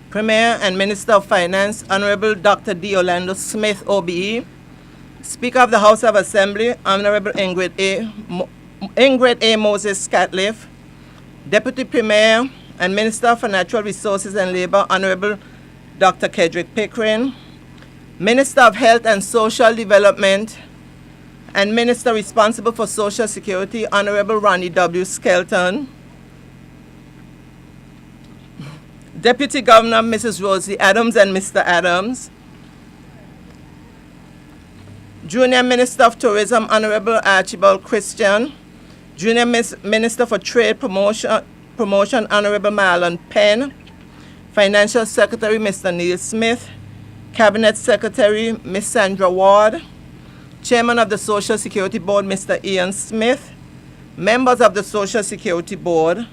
Premier and Minister of Finance, Honorable Dr. D. Orlando Smith, OBE, Speaker of the House of Assembly, Honorable Ingrid A. Moses Catliff, Deputy Premier and Minister for Natural Resources and Labor, Honorable Dr. Kedrick Pickering, Minister of Health and Social Development, and Minister responsible for Social Security, Honorable Ronnie W. Skelton, Deputy Governor Mrs. Rosie Adams and Mr. Adams, Junior Minister of Tourism, Honorable Archibald Christian, Junior Minister for Trade Promotion, Honorable Marlon Penn, Financial Secretary, Mr. Neil Smith, Cabinet Secretary, Ms. Sandra Ward, Chairman of the Social Security Board, Mr. Ian Smith, members of the Social Security Board,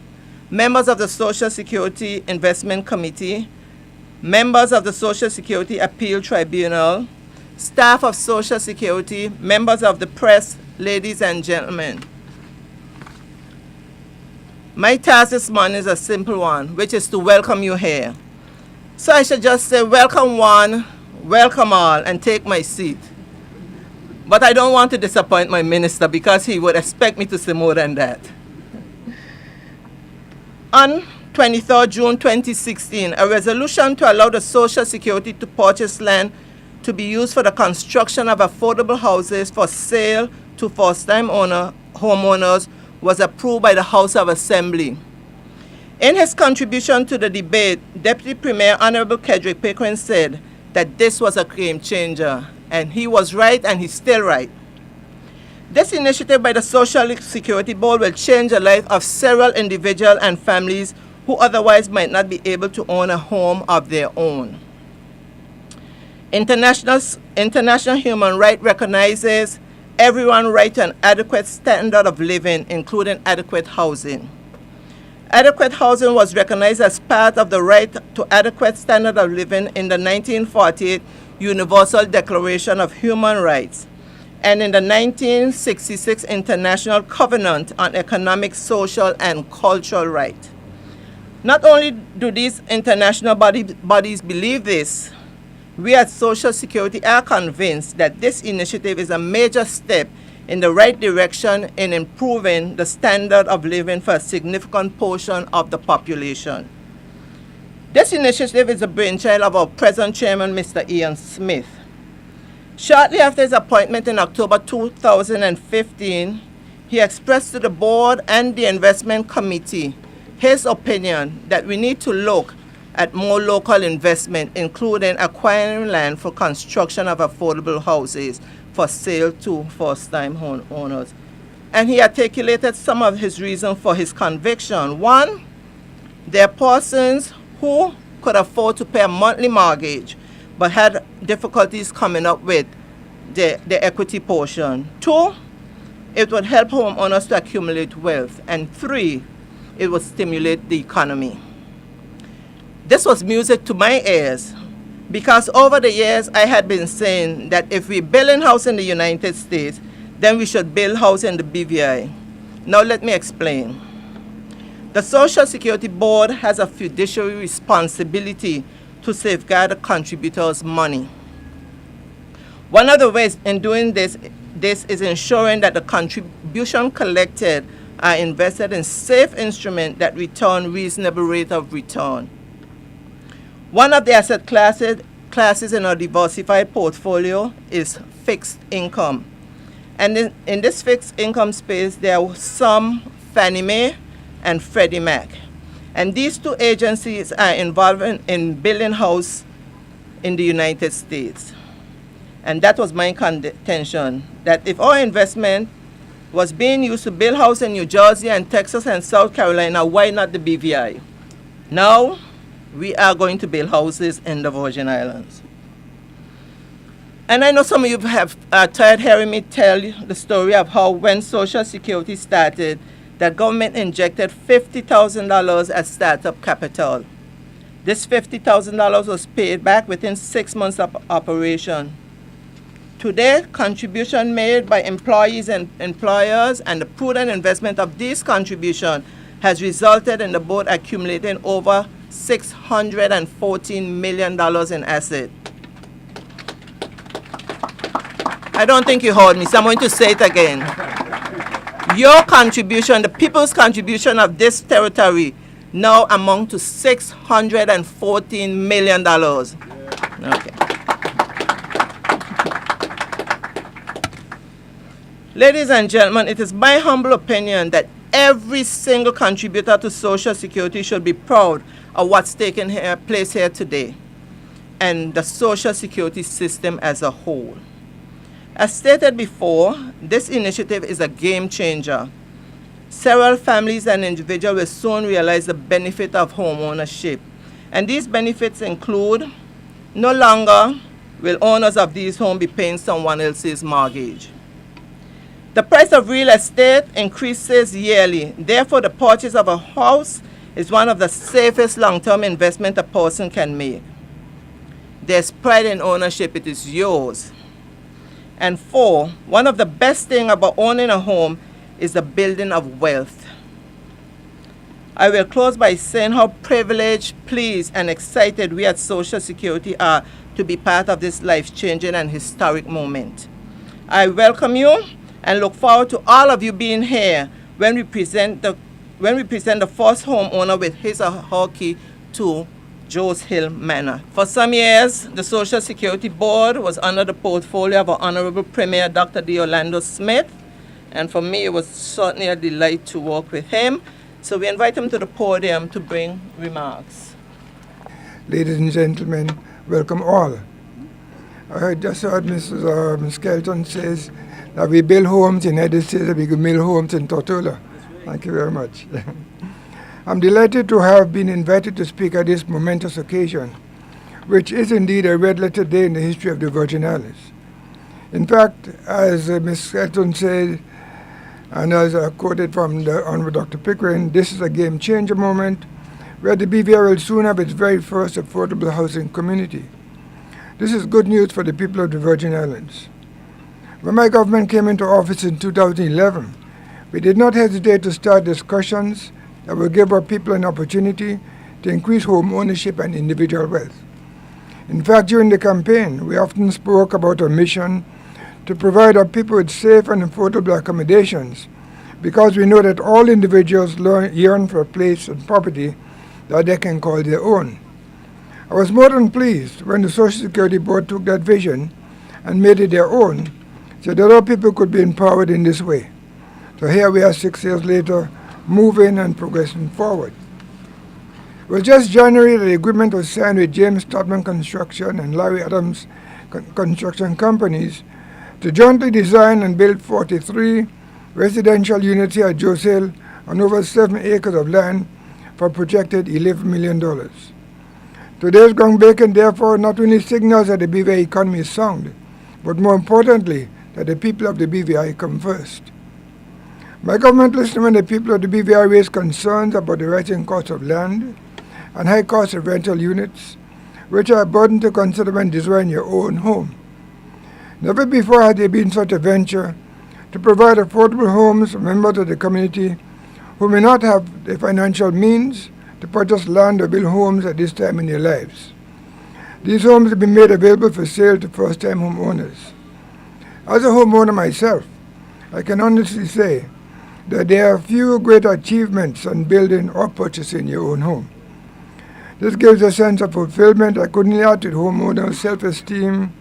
members of the Social Security Investment Committee, members of the Social Security Appeal Tribunal, staff of Social Security, members of the press, ladies and gentlemen. My task this morning is a simple one, which is to welcome you here. So I should just say, welcome one, welcome all, and take my seat. But I don't want to disappoint my minister because he would expect me to say more than that. On 23rd June 2016, a resolution to allow the Social Security to purchase land to be used for the construction of affordable houses for sale to first-time homeowners was approved by the House of Assembly. In his contribution to the debate, Deputy Premier Honorable Kedrick Pickering said that this was a game changer, and he was right and he's still right. This initiative by the Social Security Board will change the life of several individuals and families who otherwise might not be able to own a home of their own. International human rights recognizes everyone's right to an adequate standard of living, including adequate housing. Adequate housing was recognized as part of the right to adequate standard of living in the 1948 Universal Declaration of Human Rights and in the 1966 International Covenant on Economic, Social, and Cultural Rights. Not only do these international bodies believe this, we at Social Security are convinced that this initiative is a major step in the right direction in improving the standard of living for a significant portion of the population. This initiative is a brainchild of our present chairman, Mr. Ian Smith. Shortly after his appointment in October 2015, he expressed to the board and the investment committee his opinion that we need to look at more local investment, including acquiring land for construction of affordable houses for sale to first-time homeowners. And he articulated some of his reasons for his conviction. One, there are persons who could afford to pay a monthly mortgage but had difficulties coming up with the equity portion. Two, it would help homeowners to accumulate wealth. And three, it would stimulate the economy. This was music to my ears because over the years I had been saying that if we build a house in the United States, then we should build a house in the BVI. Now let me explain. The Social Security Board has a fiduciary responsibility to safeguard the contributors' money. One of the ways in doing this is ensuring that the contribution collected are invested in safe instruments that return reasonable rate of return. One of the asset classes in our diversified portfolio is fixed income. And in this fixed income space, there are some Fannie Mae and Freddie Mac. And these two agencies are involved in building houses in the United States. And that was my contention, that if our investment was being used to build houses in New Jersey and Texas and South Carolina, why not the BVI? Now, we are going to build houses in the Virgin Islands. And I know some of you have tired hearing me tell the story of how when Social Security started, that government injected $50,000 as startup capital. This $50,000 was paid back within 6 months of operation. Today, contribution made by employees and employers and the prudent investment of these contributions has resulted in the board accumulating over $614 million in assets. I don't think you heard me, so I'm going to say it again. Your contribution, the people's contribution of this territory, now amount to $614 million. Okay. Ladies and gentlemen, it is my humble opinion that every single contributor to Social Security should be proud of what's taking place here today and the Social Security system as a whole. As stated before, this initiative is a game changer. Several families and individuals will soon realize the benefit of home ownership. And these benefits include no longer will owners of these homes be paying someone else's mortgage. The price of real estate increases yearly. Therefore, the purchase of a house is one of the safest long-term investments a person can make. There's pride in ownership. It is yours. And 4, one of the best things about owning a home is the building of wealth. I will close by saying how privileged, pleased, and excited we at Social Security are to be part of this life-changing and historic moment. I welcome you and look forward to all of you being here when we present the first homeowner with his or her key to Joe's Hill Manor. For some years, the Social Security Board was under the portfolio of our Honorable Premier, Dr. D. Orlando Smith, and for me, it was certainly a delight to work with him. So we invite him to the podium to bring remarks. Ladies and gentlemen, welcome all. I just heard Mrs. Skelton says that we build homes in the United States and we can build homes in Tortola. Thank you very much. I'm delighted to have been invited to speak at this momentous occasion, which is indeed a red letter day in the history of the Virgin Islands. In fact, as Ms. Skelton said, and as I quoted from the Honorable Dr. Pickering, this is a game-changer moment where the BVI will soon have its very first affordable housing community. This is good news for the people of the Virgin Islands. When my government came into office in 2011, we did not hesitate to start discussions that will give our people an opportunity to increase home ownership and individual wealth. In fact, during the campaign, we often spoke about our mission to provide our people with safe and affordable accommodations because we know that all individuals yearn for a place and property that they can call their own. I was more than pleased when the Social Security Board took that vision and made it their own so that our people could be empowered in this way. So here we are 6 years later, moving and progressing forward. It was just January that the agreement was signed with James Todman Construction and Larry Adams Construction Companies to jointly design and build 43 residential units here at Joe's Hill on over 7 acres of land for a projected $11 million. Today's groundbreaking, therefore, not only signals that the BVI economy is sound, but more importantly, that the people of the BVI come first. My government listened when the people of the BVI raised concerns about the rising cost of land and high cost of rental units, which are a burden to consider when designing your own home. Never before had there been such a venture to provide affordable homes for members of the community who may not have the financial means to purchase land or build homes at this time in their lives. These homes have been made available for sale to first-time homeowners. As a homeowner myself, I can honestly say that there are few greater achievements than building or purchasing your own home. This gives a sense of fulfillment that couldn't add to homeowners' self-esteem,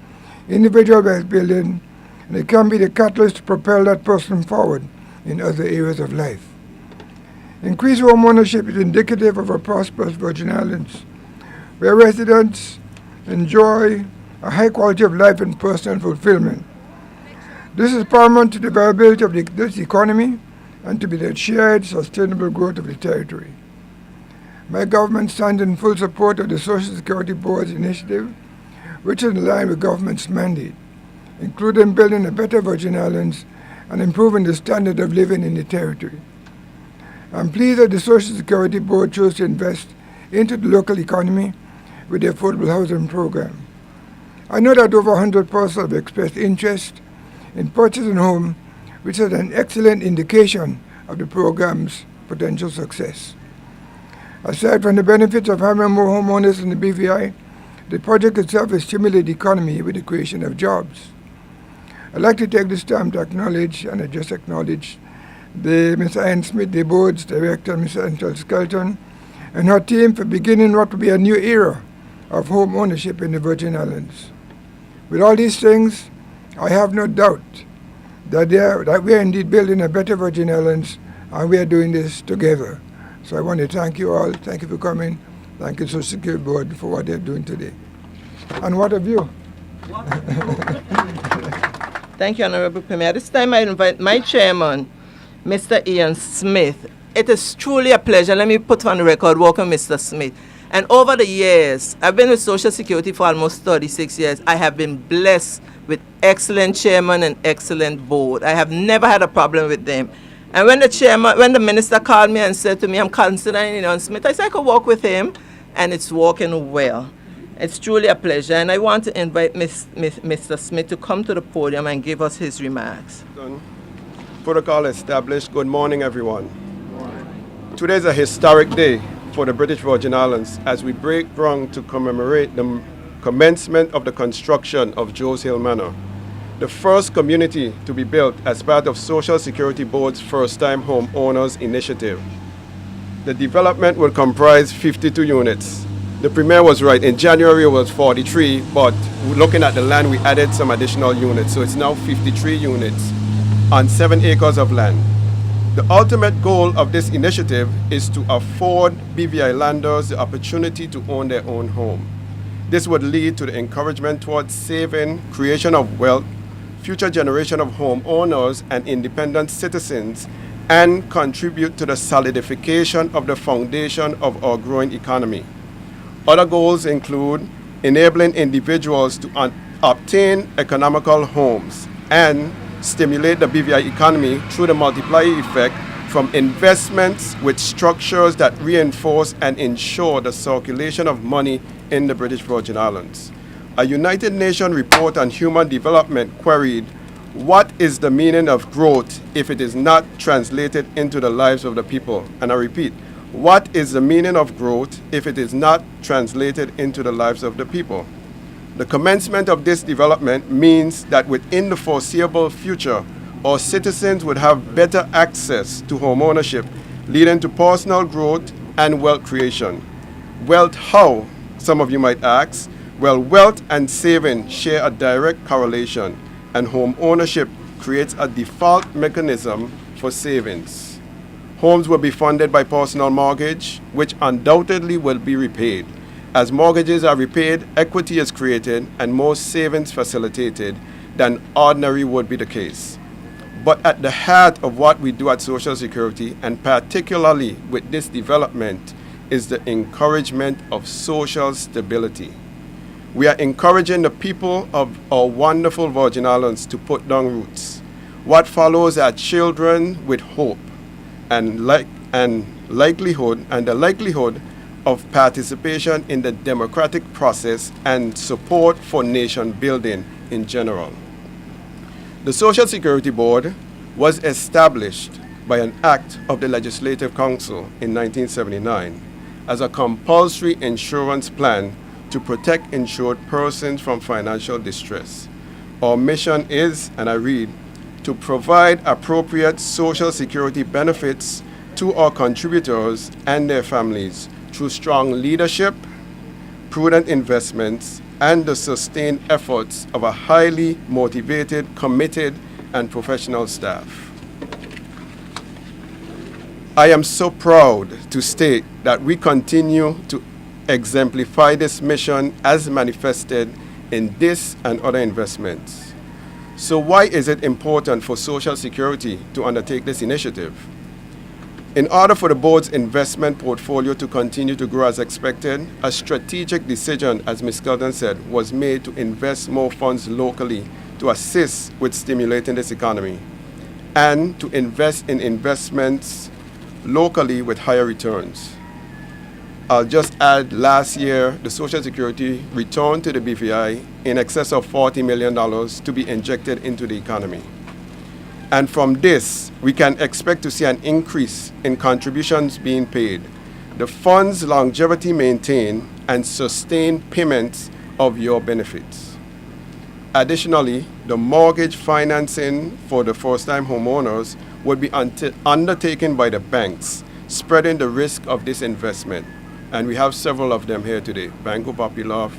individual wealth building, and it can be the catalyst to propel that person forward in other areas of life. Increased home ownership is indicative of a prosperous Virgin Islands, where residents enjoy a high quality of life and personal fulfillment. This is paramount to the viability of this economy and to be the shared, sustainable growth of the territory. My government stands in full support of the Social Security Board's initiative, which is in line with government's mandate, including building a better Virgin Islands and improving the standard of living in the territory. I'm pleased that the Social Security Board chose to invest into the local economy with the affordable housing program. I know that over 100 persons have expressed interest in purchasing a home, which is an excellent indication of the program's potential success. Aside from the benefits of having more homeowners in the BVI, the project itself will stimulate the economy with the creation of jobs. I'd like to take this time to acknowledge, and I just acknowledge, Mr. Ian Smith, the board's director, Mr. Angel Skelton, and her team for beginning what will be a new era of home ownership in the Virgin Islands. With all these things, I have no doubt that we are indeed building a better Virgin Islands, and we are doing this together. So I want to thank you all. Thank you for coming. Thank you, Social Security Board, for what they're doing today. And what of you? Thank you, Honorable Premier. This time I invite my chairman, Mr. Ian Smith. It is truly a pleasure. Let me put on the record, welcome Mr. Smith. And over the years, I've been with Social Security for almost 36 years. I have been blessed with excellent chairman and excellent board. I have never had a problem with them. And when the minister called me and said to me, I'm considering Ian Smith, I said I could work with him, and it's working well. It's truly a pleasure, and I want to invite Mr. Smith to come to the podium and give us his remarks. Protocol established. Good morning, everyone. Today is a historic day for the British Virgin Islands as we break ground to commemorate the commencement of the construction of Joes Hill Manor, the first community to be built as part of Social Security Board's First-Time Homeowners Initiative. The development will comprise 52 units. The Premier was right. In January it was 43, but looking at the land, we added some additional units. So it's now 53 units on 7 acres of land. The ultimate goal of this initiative is to afford BVI landers the opportunity to own their own home. This would lead to the encouragement towards saving, creation of wealth, future generation of homeowners and independent citizens, and contribute to the solidification of the foundation of our growing economy. Other goals include enabling individuals to obtain economical homes and stimulate the BVI economy through the multiplier effect from investments with structures that reinforce and ensure the circulation of money in the British Virgin Islands. A United Nations report on human development queried, what is the meaning of growth if it is not translated into the lives of the people? And I repeat, what is the meaning of growth if it is not translated into the lives of the people? The commencement of this development means that within the foreseeable future, our citizens would have better access to home ownership, leading to personal growth and wealth creation. Wealth how? Some of you might ask. Well, wealth and saving share a direct correlation, and home ownership creates a default mechanism for savings. Homes will be funded by personal mortgage, which undoubtedly will be repaid. As mortgages are repaid, equity is created and more savings facilitated than ordinary would be the case. But at the heart of what we do at Social Security, and particularly with this development, is the encouragement of social stability. We are encouraging the people of our wonderful Virgin Islands to put down roots. What follows are children with hope and the likelihood of participation in the democratic process and support for nation building in general. The Social Security Board was established by an act of the Legislative Council in 1979 as a compulsory insurance plan to protect insured persons from financial distress. Our mission is, and I read, to provide appropriate social security benefits to our contributors and their families through strong leadership, prudent investments, and the sustained efforts of a highly motivated, committed, and professional staff. I am so proud to state that we continue to exemplify this mission as manifested in this and other investments. So why is it important for Social Security to undertake this initiative? In order for the board's investment portfolio to continue to grow as expected, a strategic decision, as Ms. Skelton said, was made to invest more funds locally to assist with stimulating this economy and to invest in investments locally with higher returns. I'll just add, last year, the Social Security returned to the BVI in excess of $40 million to be injected into the economy. And from this, we can expect to see an increase in contributions being paid. The fund's longevity maintain and sustain payments of your benefits. Additionally, the mortgage financing for the first-time homeowners would be undertaken by the banks, spreading the risk of this investment. And we have several of them here today: Banco Popular,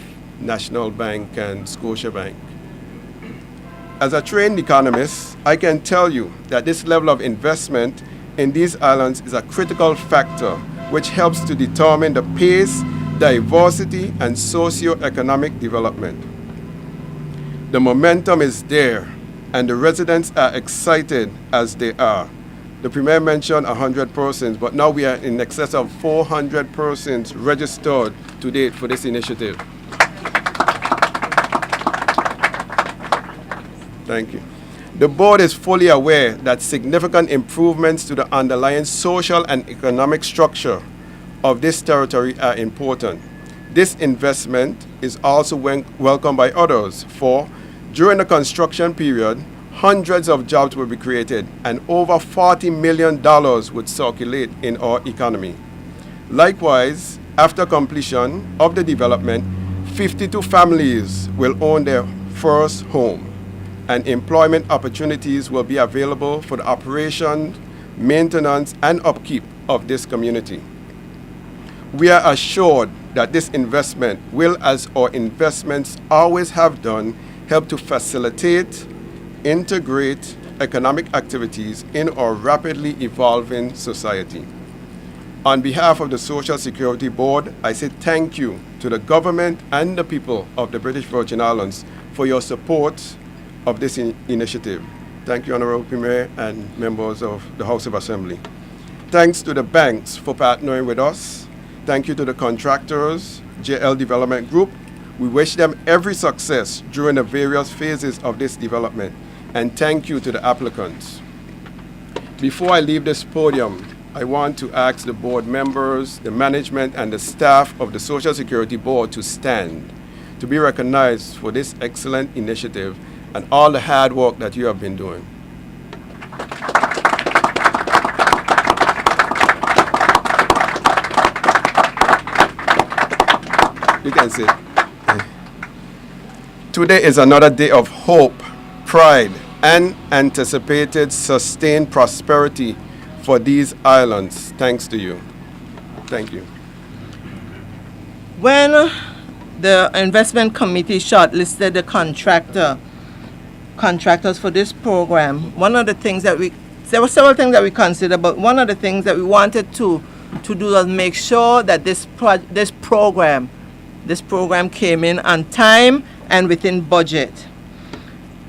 National Bank, and Scotiabank. As a trained economist, I can tell you that this level of investment in these islands is a critical factor which helps to determine the pace, diversity, and socio-economic development. The momentum is there, and the residents are excited as they are. The Premier mentioned 100 persons, but now we are in excess of 400 persons registered to date for this initiative. Thank you. The board is fully aware that significant improvements to the underlying social and economic structure of this territory are important. This investment is also welcomed by others, for during the construction period, hundreds of jobs will be created and over $40 million would circulate in our economy. Likewise, after completion of the development, 52 families will own their first home, and employment opportunities will be available for the operation, maintenance, and upkeep of this community. We are assured that this investment will, as our investments always have done, help to facilitate, integrate economic activities in our rapidly evolving society. On behalf of the Social Security Board, I say thank you to the government and the people of the British Virgin Islands for your support of this initiative. Thank you, Honorable Premier and members of the House of Assembly. Thanks to the banks for partnering with us. Thank you to the contractors, JL Development Group. We wish them every success during the various phases of this development. And thank you to the applicants. Before I leave this podium, I want to ask the board members, the management, and the staff of the Social Security Board to stand to be recognized for this excellent initiative and all the hard work that you have been doing. You can sit. Today is another day of hope, pride, and anticipated sustained prosperity for these islands. Thanks to you. Thank you. When the investment committee shortlisted the contractors for this program, one of the things that there were several things that we considered, but one of the things that we wanted to do was make sure that this program came in on time and within budget.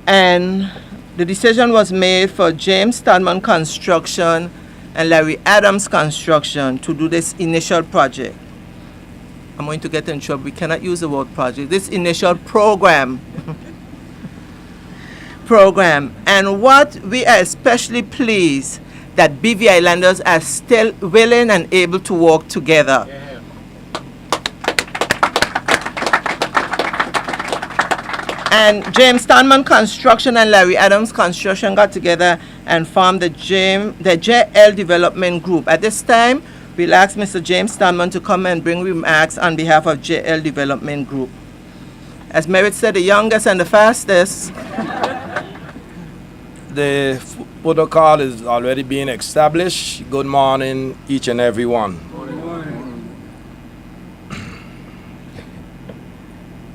And the decision was made for James Stadman Construction and Larry Adams Construction to do this initial project. I'm going to get in trouble. We cannot use the word project. This initial program. And what we are especially pleased that BV Islanders are still willing and able to work together. Yeah. And James Stadman Construction and Larry Adams Construction got together and formed the JL Development Group. At this time, we'll ask Mr. James Stadman to come and bring remarks on behalf of JL Development Group. As Merritt said, the youngest and the fastest. The protocol is already being established. Good morning, each and every one.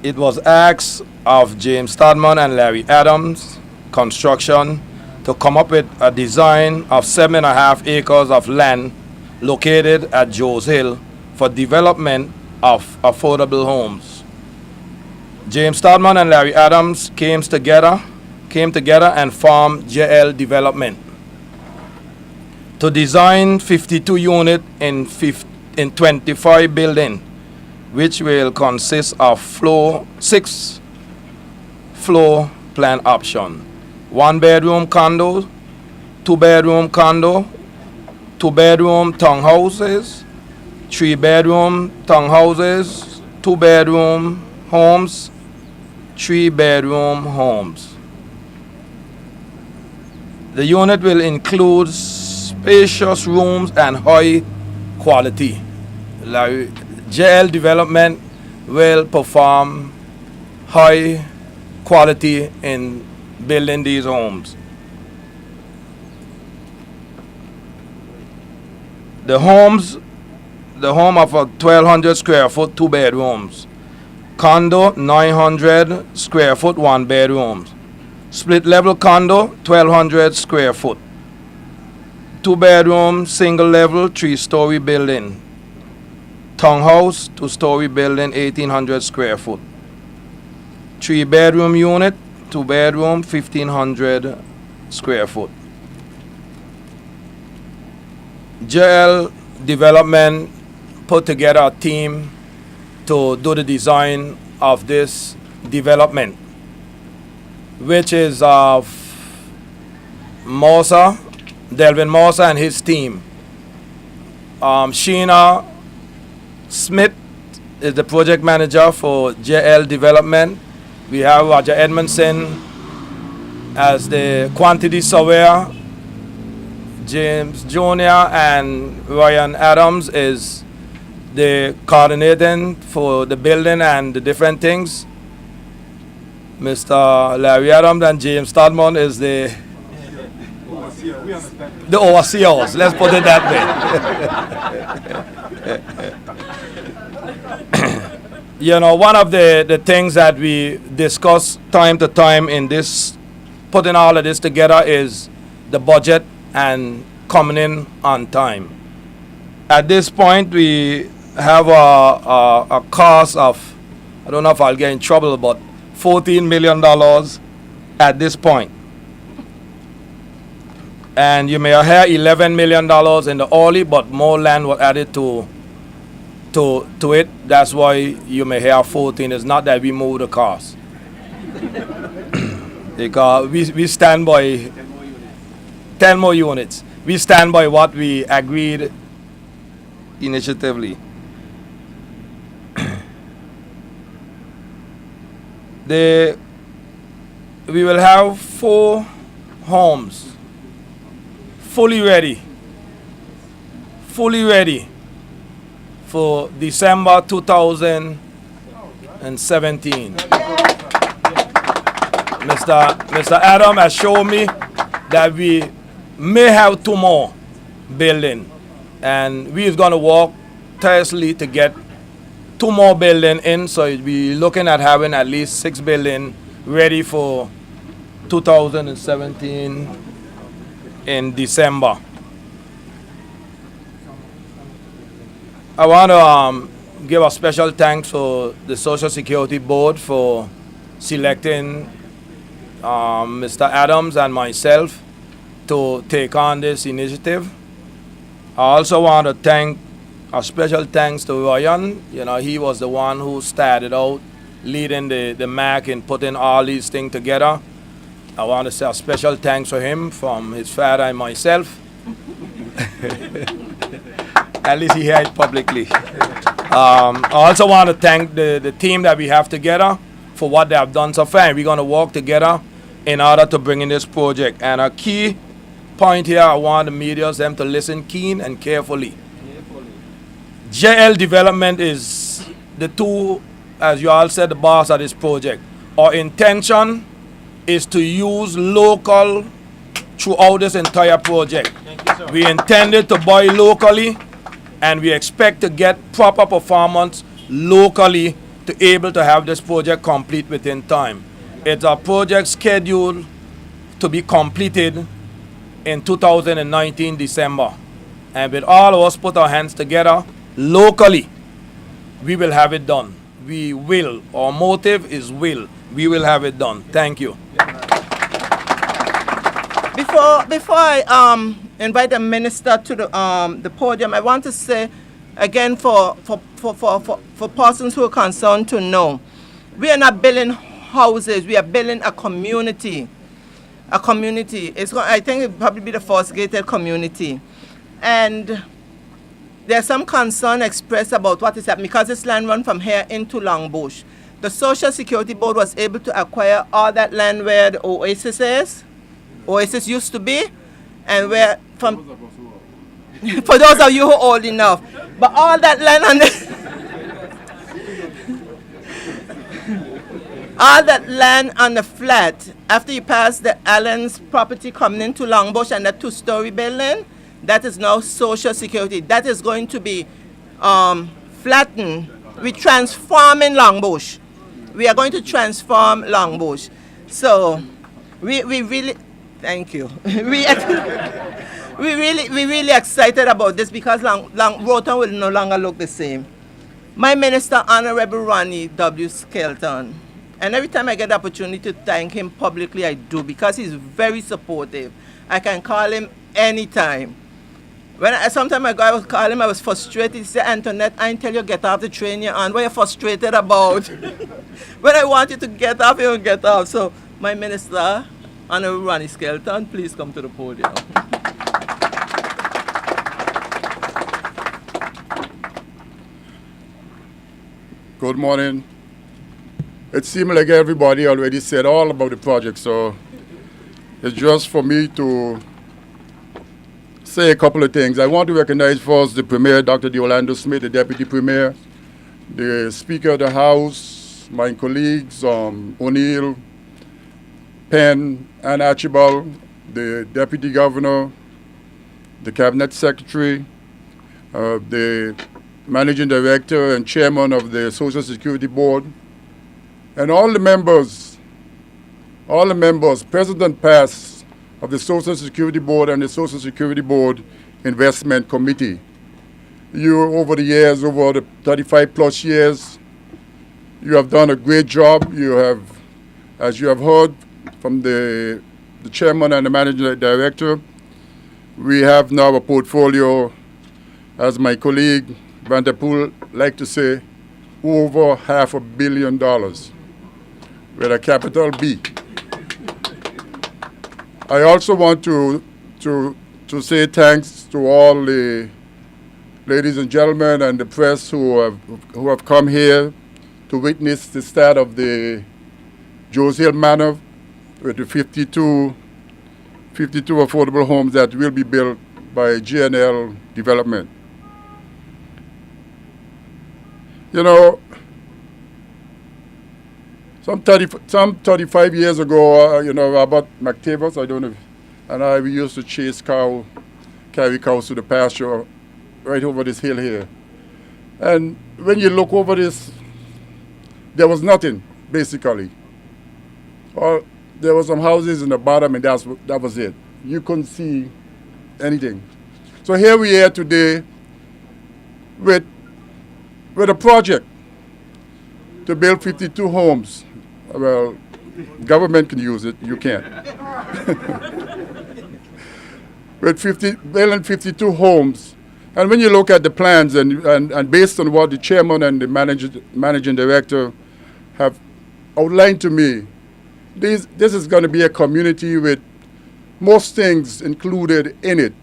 It was asked of James Stadman and Larry Adams Construction to come up with a design of 7.5 acres of land located at Joes Hill for development of affordable homes. James Stadman and Larry Adams came together and formed JL Development to design 52 units in 25 buildings, which will consist of 6 floor plan option: 1-bedroom condo, 2-bedroom condo, 2-bedroom townhouses, 3-bedroom townhouses, 2-bedroom homes, 3-bedroom homes. The unit will include spacious rooms and high quality JL Development will perform high quality in building these homes. The home of a 1,200 square foot, 2 bedrooms. Condo, 900 square foot, 1 bedrooms. Split level condo, 1,200 square foot. 2 bedroom, single level, 3-story building. Townhouse, 2-story building, 1,800 square foot. 3 bedroom unit, 2 bedroom, 1,500 square foot. JL Development put together a team to do the design of this development, which is of Delvin Mosa and his team. Sheena Smith is the project manager for JL Development. We have Roger Edmondson as the quantity surveyor. James Jr. and Ryan Adams is the coordinating for the building and the different things. Mr. Larry Adams and James Stadmon is the overseers, let's put it that way. You know, one of the things that we discuss time to time in this, putting all of this together, is the budget and coming in on time. At this point, we have a cost of, I don't know if I'll get in trouble, but $14 million at this point. And you may hear $11 million in the early, but more land was added to it. That's why you may hear 14. It's not that we move the cost. Because we stand by 10 more units. We stand by what we agreed initiatively. We will have 4 homes fully ready for December 2017. Mr. Adam has shown me that we may have 2 more building, and we're going to work tirelessly to get 2 more building in, so we're looking at having at least 6 building ready for 2017 in December. I want to give a special thanks to the Social Security Board for selecting Mr. Adams and myself to take on this initiative. I also want to thank a special thanks to Ryan. You know, he was the one who started out leading the MAC and putting all these things together. I want to say a special thanks to him from his father and myself. At least he heard it publicly. I also want to thank the team that we have together for what they have done so far. And we're going to work together in order to bring in this project. And a key point here, I want the media them to listen keen and carefully. JL Development is the two, as you all said, the boss of this project. Our intention is to use local throughout this entire project. We intended to buy locally, and we expect to get proper performance locally to able to have this project complete within time. It's a project scheduled to be completed in 2019 December. And with all of us put our hands together locally, we will have it done. We will. Our motive is will. We will have it done. Thank you. Before I invite the minister to the podium, I want to say again for persons who are concerned to know, we are not building houses. We are building a community. A community. I think it will probably be the first gated community, and there's some concern expressed about what is happening because this land run from here into Longbush. The Social Security Board was able to acquire all that land where the Oasis used to be, and where from for those of you who are old enough, But all that land on the all that land on the flat, after you pass the Allen's property coming into Longbush and that two-story building, that is now Social Security. That is going to be flattened. We're transforming Longbush. We are going to transform Longbush. So we really, thank you. we really excited about this because Rotan will no longer look the same. My minister, Honorable Ronnie W. Skelton, and every time I get the opportunity to thank him publicly, I do, because he's very supportive. I can call him anytime. Sometime ago, I was calling him, I was frustrated. He said, Antoinette, I didn't tell you get off the train you're on. What are you frustrated about? When I want you to get off, you don't get off. So, my minister, Honorable Ronnie Skelton, please come to the podium. Good morning. It seemed like everybody already said all about the project, so it's just for me to say a couple of things. I want to recognize first the Premier, Dr. Deolando Smith, the Deputy Premier, the Speaker of the House, my colleagues, O'Neill, Penn, and Archibald, the Deputy Governor, the Cabinet Secretary, the Managing Director and Chairman of the Social Security Board, and all the members, present and past, of the Social Security Board and the Social Security Board Investment Committee. You, over the years, over the 35 plus years, you have done a great job. You have, as you have heard from the Chairman and the Managing Director, we have now a portfolio, as my colleague Vanderpool like to say, over $500 million, with a capital B. I also want to say thanks to all the ladies and gentlemen and the press who have come here to witness the start of the Joes Hill Manor with the 52 affordable homes that will be built by GNL Development. You know, some 35 years ago, Robert McTavish, I don't know, and we used to carry cows to the pasture right over this hill here. And when you look over this, there was nothing, basically. Or there were some houses in the bottom, and that was it. You couldn't see anything. So here we are today with a project to build 52 homes. Well, government can use it, you can't. With building 52 homes. And when you look at the plans and based on what the chairman and the managing director have outlined to me, this is going to be a community with most things included in it.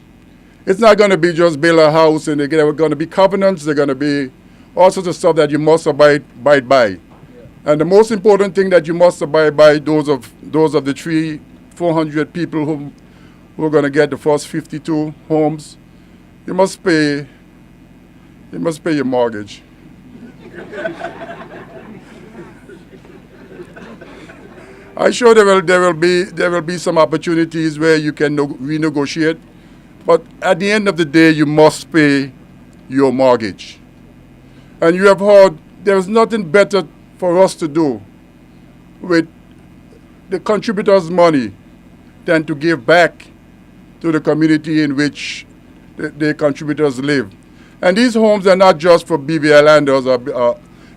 It's not going to be just build a house and there are going to be covenants, there are going to be all sorts of stuff that you must abide by. And the most important thing that you must abide by, those of the 400 people who are going to get the first 52 homes, you must pay your mortgage. I'm sure there will be some opportunities where you can renegotiate, but at the end of the day, you must pay your mortgage. And you have heard there is nothing better for us to do with the contributors' money than to give back to the community in which the contributors live. And these homes are not just for BVI landers,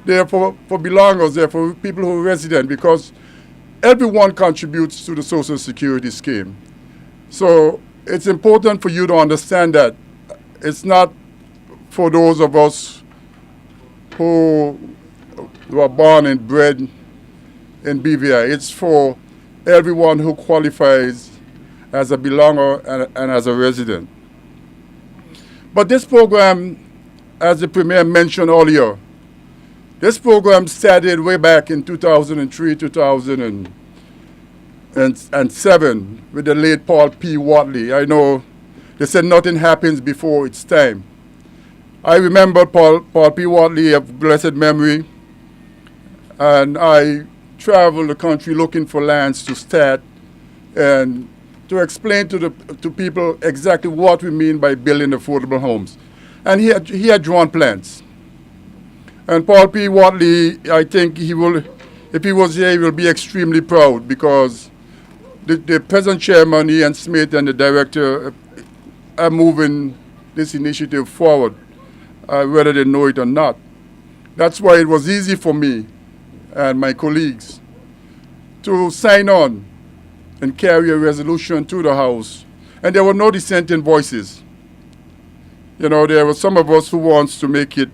they're for belongers, they're for people who are resident, because everyone contributes to the Social Security scheme. So it's important for you to understand that it's not for those of us who were born and bred in BVI. It's for everyone who qualifies as a belonger and as a resident. But this program, as the Premier mentioned earlier, this program started way back in 2003, 2007 with the late Paul P. Watley. I know they said nothing happens before its time. I remember Paul P. Watley of blessed memory, and I traveled the country looking for lands to start and to explain to people exactly what we mean by building affordable homes. And he had drawn plans. And Paul P. Watley, I think he will, if he was here, he will be extremely proud, because the present chairman, Ian Smith, and the director are moving this initiative forward, whether they know it or not. That's why it was easy for me and my colleagues to sign on and carry a resolution to the House. And there were no dissenting voices. You know, there were some of us who wants to make it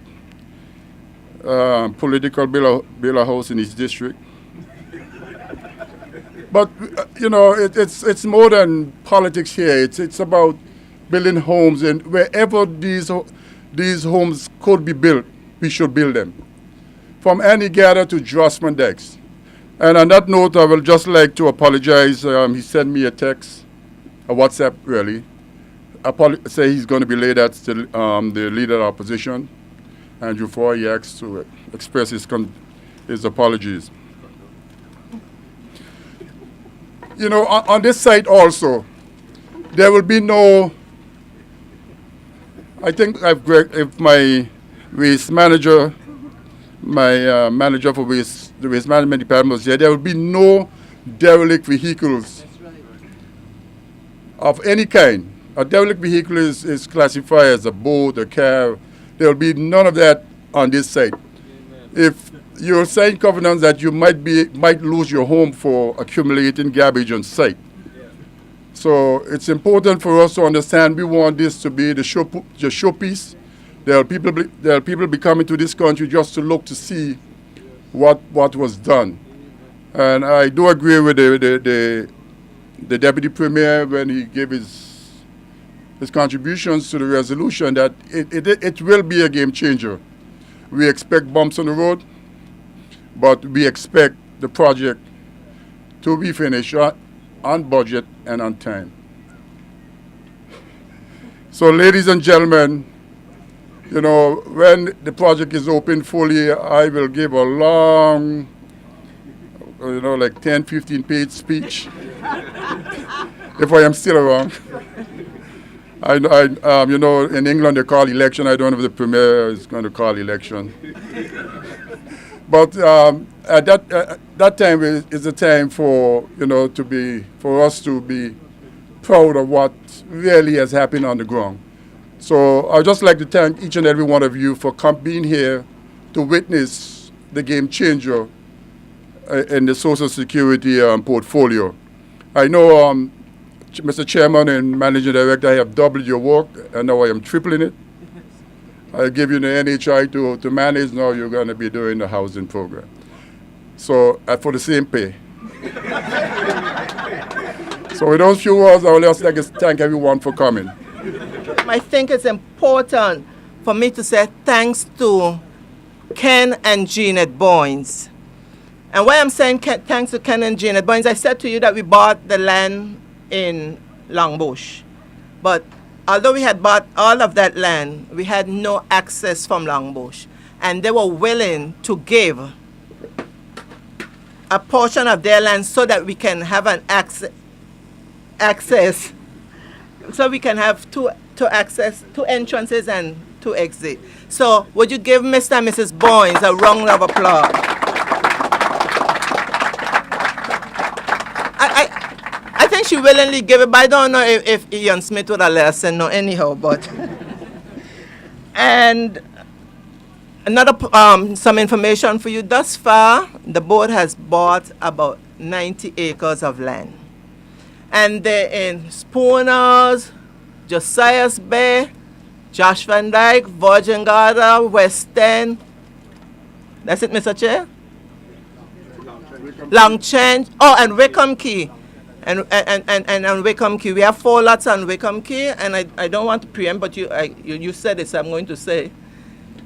political build a house in his district. But, you know, it's more than politics here. It's about building homes, and wherever these homes could be built, we should build them. From Annie-Gather to Drossman Decks. And on that note, I will just like to apologize. He sent me a text, a WhatsApp really, say he's going to be late. That's the leader of the opposition, Andrew Foy. He asked to express his apologies. You know, on this site also, there will be no, I think if my waste manager, my manager for the waste management department was here, there will be no derelict vehicles of any kind. A derelict vehicle is classified as a boat, a car. There will be none of that on this site. If you sign covenants that you might lose your home for accumulating garbage on site. So it's important for us to understand we want this to be the showpiece. There are people be coming to this country just to look to see what was done. And I do agree with the Deputy Premier when he gave his contributions to the resolution that it will be a game changer. We expect bumps on the road, but we expect the project to be finished on budget and on time. So ladies and gentlemen, you know, when the project is open fully, I will give a long, you know, like 10, 15-page speech, if I am still around. You know, in England they call election. I don't know if the Premier is going to call election. But at that time is a time for, you know, for us to be proud of what really has happened on the ground. So I'd just like to thank each and every one of you for being here to witness the game changer in the Social Security portfolio. I know, Mr. Chairman and Managing Director, I have doubled your work, and now I am tripling it. I give you the NHI to manage, now you're going to be doing the housing program. So, for the same pay. So with those few words, I would just like to thank everyone for coming. I think it's important for me to say thanks to Ken and Jeanette Boynes. And why I'm saying thanks to Ken and Jeanette Boynes, I said to you that we bought the land in Longbush. But although we had bought all of that land, we had no access from Longbush. And they were willing to give a portion of their land so that we can have an access, so we can have two entrances and two exits. So would you give Mr. and Mrs. Boynes a round of applause? I think she willingly gave it, but I don't know if Ian Smith would have let us know anyhow, but. And another, some information for you. Thus far, the board has bought about 90 acres of land. And they're in Spooners, Josiah's Bay, Josh Van Dyke, Virgin Garden, West End. That's it, Mr. Chair? Longchange. Oh, and Wickham Key. And Wickham Key. We have 4 lots on Wickham Key, and I don't want to preempt, but you said it, so I'm going to say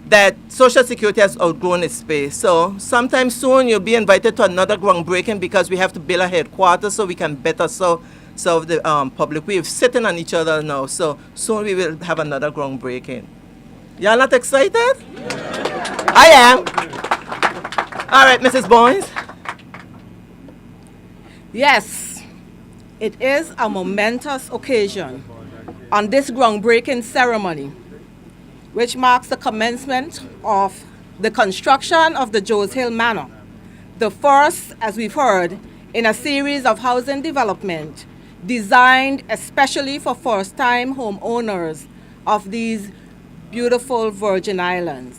that Social Security has outgrown its space. So sometime soon you'll be invited to another groundbreaking because we have to build a headquarters so we can better serve the public. We're sitting on each other now, so soon we will have another groundbreaking. Y'all not excited? I am. All right, Mrs. Boynes. Yes, it is a momentous occasion on this groundbreaking ceremony, which marks the commencement of the construction of the Joes Hill Manor, the first, as we've heard, in a series of housing development designed especially for first-time homeowners of these beautiful Virgin Islands.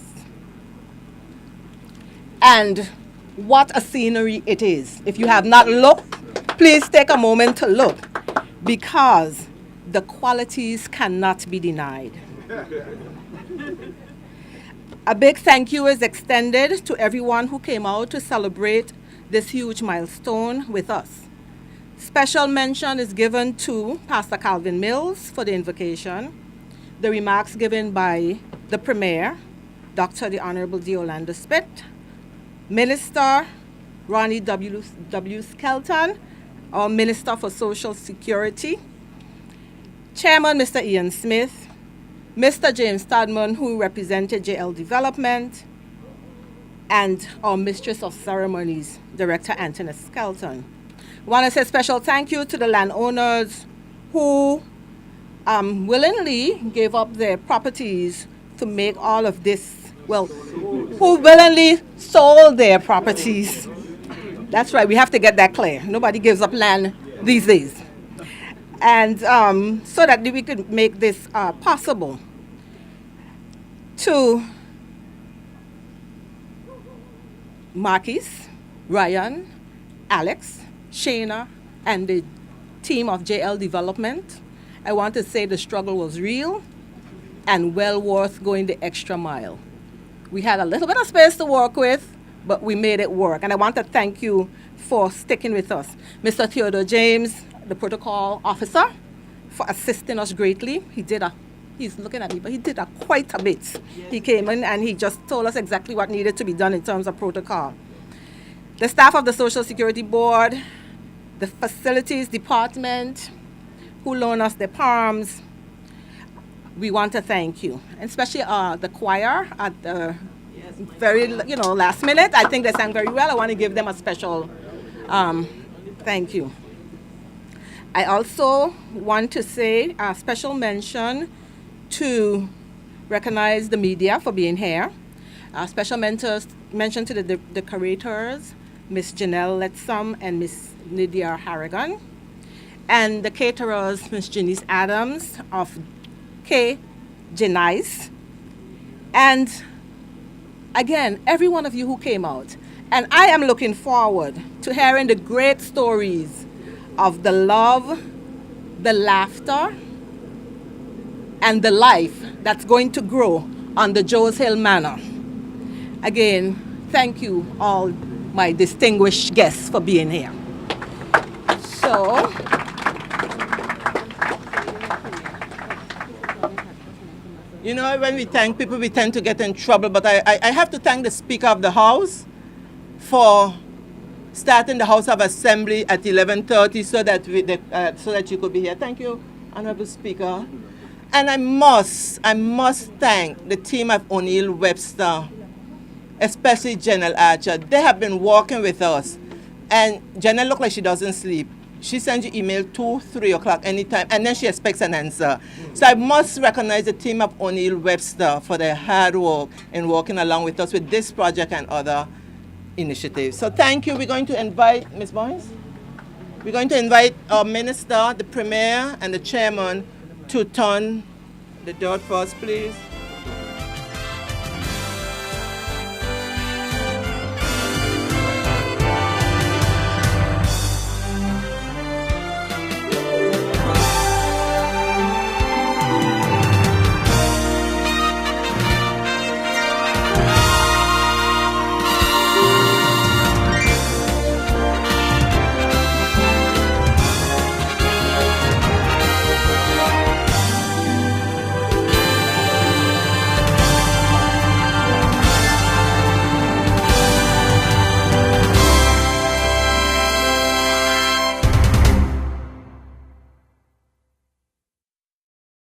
And what a scenery it is. If you have not looked, please take a moment to look, because the qualities cannot be denied. A big thank you is extended to everyone who came out to celebrate this huge milestone with us. Special mention is given to Pastor Calvin Mills for the invocation, the remarks given by the Premier, Dr. the Honorable D. Orlando Spit, Minister Ronnie W. Skelton, our Minister for Social Security, Chairman Mr. Ian Smith, Mr. James Stadman, who represented JL Development, and our Mistress of Ceremonies, Director Anthony Skelton. I want to say a special thank you to the landowners who willingly gave up their properties to make all of this, well, who willingly sold their properties. That's right, we have to get that clear. Nobody gives up land these days. And so that we could make this possible. To Marquis, Ryan, Alex, Shayna, and the team of JL Development, I want to say the struggle was real and well worth going the extra mile. We had a little bit of space to work with, but we made it work. And I want to thank you for sticking with us. Mr. Theodore James, the protocol officer, for assisting us greatly. He's looking at me, but he did quite a bit. Yes. He came in and he just told us exactly what needed to be done in terms of protocol. The staff of the Social Security Board, the facilities department, who loaned us their palms, we want to thank you. And especially the choir at the very last minute. I think they sang very well. I want to give them a special thank you. I also want to say a special mention to recognize the media for being here. A special mention to the decorators, Miss Janelle Letsam and Miss Lydia Harrigan, and the caterers, Miss Janice Adams of K. Janice, and again, every one of you who came out. And I am looking forward to hearing the great stories of the love, the laughter, and the life that's going to grow on the Joes Hill Manor. Again, thank you all my distinguished guests for being here. So, you know, when we thank people, we tend to get in trouble, but I have to thank the Speaker of the House for starting the House of Assembly at 11:30 so that you could be here. Thank you, Honorable Speaker. And I must thank the team of O'Neill Webster, especially Janelle Archer. They have been working with us. And Janelle looks like she doesn't sleep. She sends you email 2, 3 o'clock anytime, and then she expects an answer. So I must recognize the team of O'Neill Webster for their hard work in working along with us with this project and other initiatives. So thank you. We're going to invite, Ms. Boynes? We're going to invite our minister, the premier, and the chairman to turn the dirt for us, please.